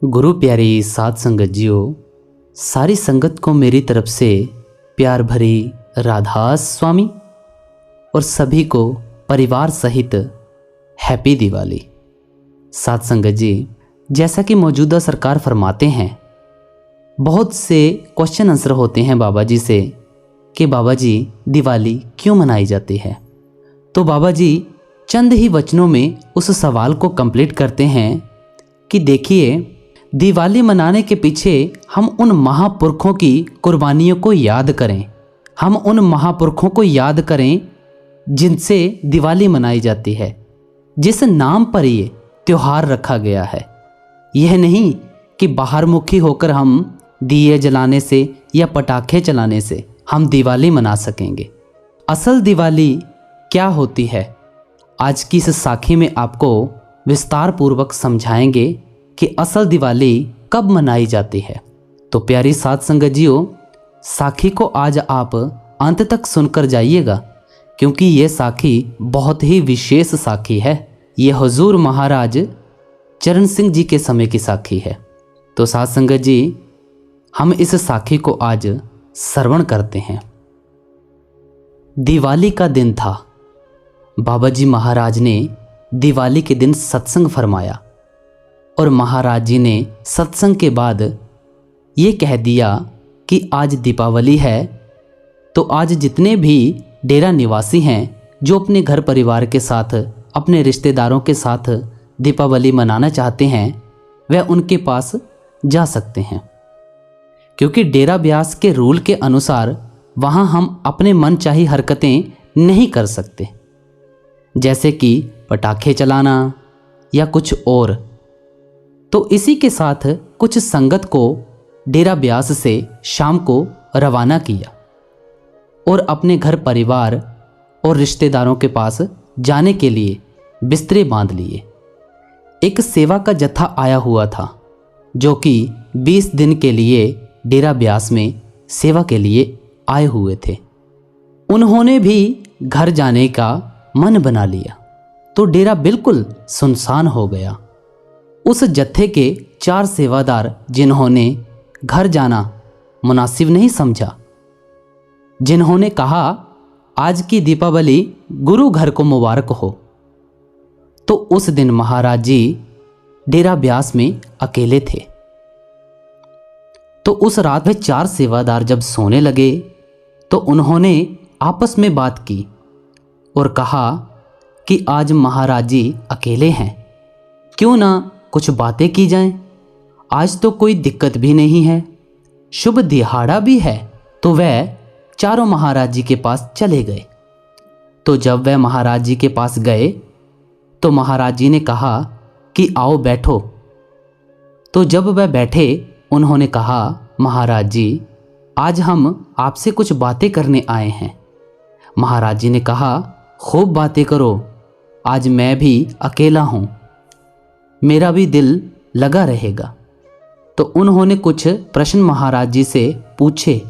गुरु प्यारी साध संगत जियो, सारी संगत को मेरी तरफ से प्यार भरी राधा स्वामी और सभी को परिवार सहित हैप्पी दिवाली। साध संगत जी, जैसा कि मौजूदा सरकार फरमाते हैं, बहुत से क्वेश्चन आंसर होते हैं बाबा जी से कि बाबा जी दिवाली क्यों मनाई जाती है। तो बाबा जी चंद ही वचनों में उस सवाल को कंप्लीट करते हैं कि देखिए, दिवाली मनाने के पीछे हम उन महापुरखों की कुर्बानियों को याद करें, हम उन महापुरखों को याद करें जिनसे दिवाली मनाई जाती है, जिस नाम पर ये त्योहार रखा गया है। यह नहीं कि बाहरमुखी होकर हम दिए जलाने से या पटाखे चलाने से हम दिवाली मना सकेंगे। असल दिवाली क्या होती है, आज की इस साखी में आपको विस्तार पूर्वक समझाएंगे कि असल दिवाली कब मनाई जाती है। तो प्यारी साध संगत जियो, साखी को आज आप अंत तक सुनकर जाइएगा, क्योंकि ये साखी बहुत ही विशेष साखी है। ये हुजूर महाराज चरण सिंह जी के समय की साखी है। तो साध संगत जी, हम इस साखी को आज श्रवण करते हैं। दिवाली का दिन था। बाबा जी महाराज ने दिवाली के दिन सत्संग फरमाया और महाराज जी ने सत्संग के बाद ये कह दिया कि आज दीपावली है, तो आज जितने भी डेरा निवासी हैं जो अपने घर परिवार के साथ, अपने रिश्तेदारों के साथ दीपावली मनाना चाहते हैं, वह उनके पास जा सकते हैं, क्योंकि डेरा ब्यास के रूल के अनुसार वहाँ हम अपने मन चाही हरकतें नहीं कर सकते, जैसे कि पटाखे चलाना या कुछ और। तो इसी के साथ कुछ संगत को डेरा ब्यास से शाम को रवाना किया और अपने घर परिवार और रिश्तेदारों के पास जाने के लिए बिस्तरे बांध लिए। एक सेवा का जत्था आया हुआ था जो कि 20 दिन के लिए डेरा ब्यास में सेवा के लिए आए हुए थे। उन्होंने भी घर जाने का मन बना लिया, तो डेरा बिल्कुल सुनसान हो गया। उस जत्थे के 4 सेवादार, जिन्होंने घर जाना मुनासिब नहीं समझा, जिन्होंने कहा आज की दीपावली गुरु घर को मुबारक हो, तो उस दिन महाराज जी डेरा ब्यास में अकेले थे। तो उस रात में 4 सेवादार जब सोने लगे तो उन्होंने आपस में बात की और कहा कि आज महाराज जी अकेले हैं, क्यों ना कुछ बातें की जाएं। आज तो कोई दिक्कत भी नहीं है, शुभ दिहाड़ा भी है। तो वह चारों महाराज जी के पास चले गए। तो जब वह महाराज जी के पास गए तो महाराज जी ने कहा कि आओ बैठो। तो जब वह बैठे, उन्होंने कहा महाराज जी, आज हम आपसे कुछ बातें करने आए हैं। महाराज जी ने कहा खूब बातें करो, आज मैं भी अकेला हूँ, मेरा भी दिल लगा रहेगा। तो उन्होंने कुछ प्रश्न महाराज जी से पूछे।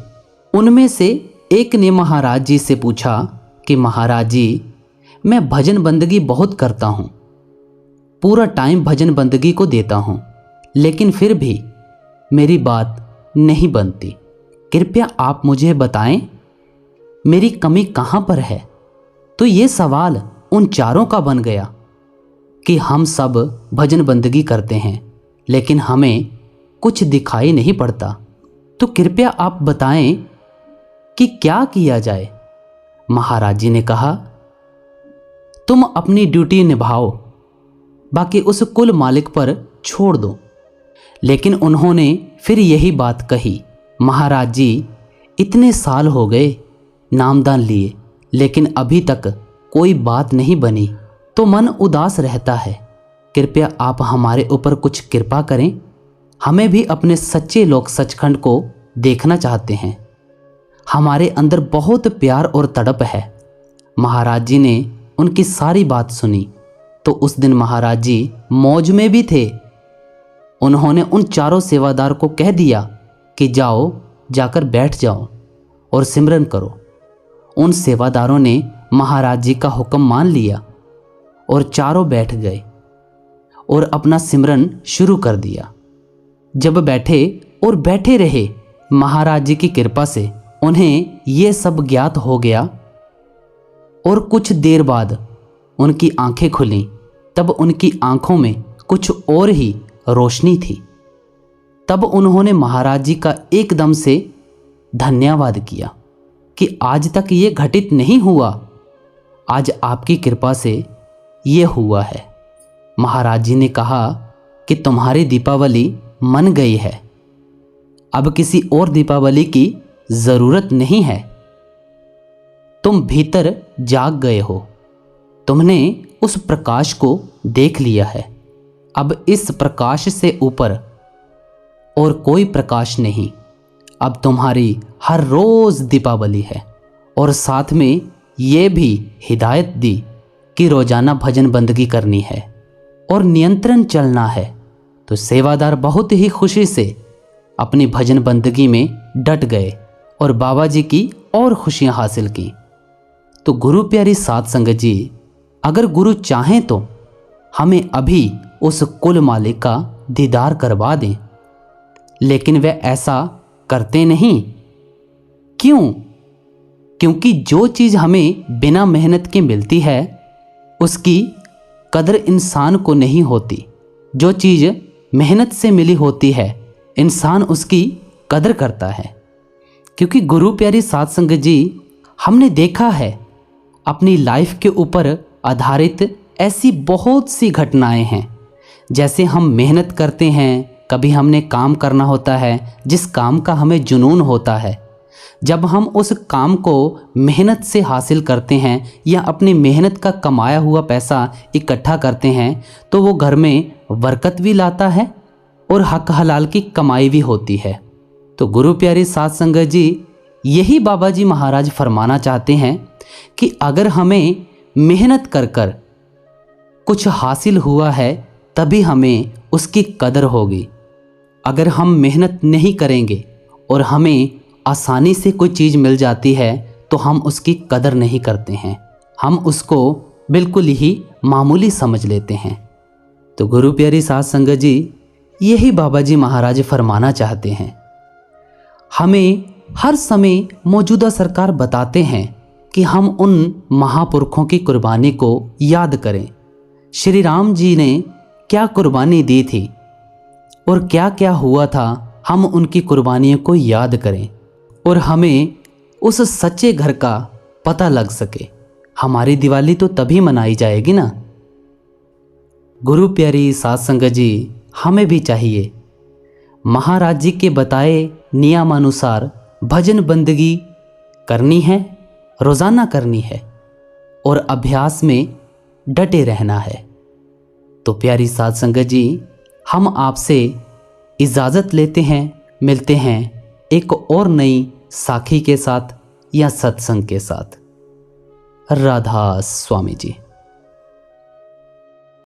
उनमें से एक ने महाराज जी से पूछा कि महाराज जी, मैं भजन बंदगी बहुत करता हूँ, पूरा टाइम भजन बंदगी को देता हूँ, लेकिन फिर भी मेरी बात नहीं बनती। कृपया आप मुझे बताएं मेरी कमी कहाँ पर है। तो ये सवाल उन चारों का बन गया कि हम सब भजन बंदगी करते हैं, लेकिन हमें कुछ दिखाई नहीं पड़ता, तो कृपया आप बताएं कि क्या किया जाए। महाराज जी ने कहा तुम अपनी ड्यूटी निभाओ, बाकी उस कुल मालिक पर छोड़ दो। लेकिन उन्होंने फिर यही बात कही। महाराज जी इतने साल हो गए नामदान लिए, लेकिन अभी तक कोई बात नहीं बनी, तो मन उदास रहता है। कृपया आप हमारे ऊपर कुछ कृपा करें, हमें भी अपने सच्चे लोग सचखंड को देखना चाहते हैं, हमारे अंदर बहुत प्यार और तड़प है। महाराज जी ने उनकी सारी बात सुनी। तो उस दिन महाराज जी मौज में भी थे। उन्होंने उन चारों सेवादार को कह दिया कि जाओ, जाकर बैठ जाओ और सिमरन करो। उन सेवादारों ने महाराज जी का हुक्म मान लिया और चारों बैठ गए और अपना सिमरन शुरू कर दिया। जब बैठे और बैठे रहे, महाराज जी की कृपा से उन्हें ये सब ज्ञात हो गया और कुछ देर बाद उनकी आंखें खुलीं। तब उनकी आंखों में कुछ और ही रोशनी थी। तब उन्होंने महाराज जी का एकदम से धन्यवाद किया कि आज तक ये घटित नहीं हुआ, आज आपकी कृपा से ये हुआ है। महाराज जी ने कहा कि तुम्हारी दीपावली मन गई है, अब किसी और दीपावली की ज़रूरत नहीं है। तुम भीतर जाग गए हो, तुमने उस प्रकाश को देख लिया है। अब इस प्रकाश से ऊपर और कोई प्रकाश नहीं। अब तुम्हारी हर रोज़ दीपावली है। और साथ में ये भी हिदायत दी कि रोज़ाना भजन बंदगी करनी है और नियंत्रण चलना है। तो सेवादार बहुत ही खुशी से अपनी भजन बंदगी में डट गए और बाबा जी की और खुशियाँ हासिल की। तो गुरु प्यारी साध संगत जी, अगर गुरु चाहें तो हमें अभी उस कुल मालिक का दीदार करवा दें, लेकिन वे ऐसा करते नहीं। क्यों? क्योंकि जो चीज़ हमें बिना मेहनत के मिलती है उसकी कदर इंसान को नहीं होती। जो चीज़ मेहनत से मिली होती है इंसान उसकी कदर करता है। क्योंकि गुरु प्यारी साध संगत जी, हमने देखा है अपनी लाइफ के ऊपर आधारित ऐसी बहुत सी घटनाएं हैं। जैसे हम मेहनत करते हैं, कभी हमने काम करना होता है जिस काम का हमें जुनून होता है। जब हम उस काम को मेहनत से हासिल करते हैं या अपनी मेहनत का कमाया हुआ पैसा इकट्ठा करते हैं तो वो घर में बरकत भी लाता है और हक हलाल की कमाई भी होती है। तो गुरु प्यारी साध संगत जी, यही बाबा जी महाराज फरमाना चाहते हैं कि अगर हमें मेहनत कर कर कुछ हासिल हुआ है तभी हमें उसकी कदर होगी। अगर हम मेहनत नहीं करेंगे और हमें आसानी से कोई चीज़ मिल जाती है तो हम उसकी कदर नहीं करते हैं, हम उसको बिल्कुल ही मामूली समझ लेते हैं। तो गुरु प्यारी साध संगत जी, यही बाबा जी महाराज फरमाना चाहते हैं। हमें हर समय मौजूदा सरकार बताते हैं कि हम उन महापुरखों की कुर्बानी को याद करें। श्री राम जी ने क्या कुर्बानी दी थी और क्या क्या हुआ था, हम उनकी कुर्बानियों को याद करें और हमें उस सच्चे घर का पता लग सके। हमारी दिवाली तो तभी मनाई जाएगी ना। गुरु प्यारी साध संगत जी, हमें भी चाहिए महाराज जी के बताए नियमानुसार भजन बंदगी करनी है, रोज़ाना करनी है और अभ्यास में डटे रहना है। तो प्यारी साध संगत जी, हम आपसे इजाज़त लेते हैं, मिलते हैं एक और नई साखी के साथ या सत्संग के साथ। राधा स्वामी जी।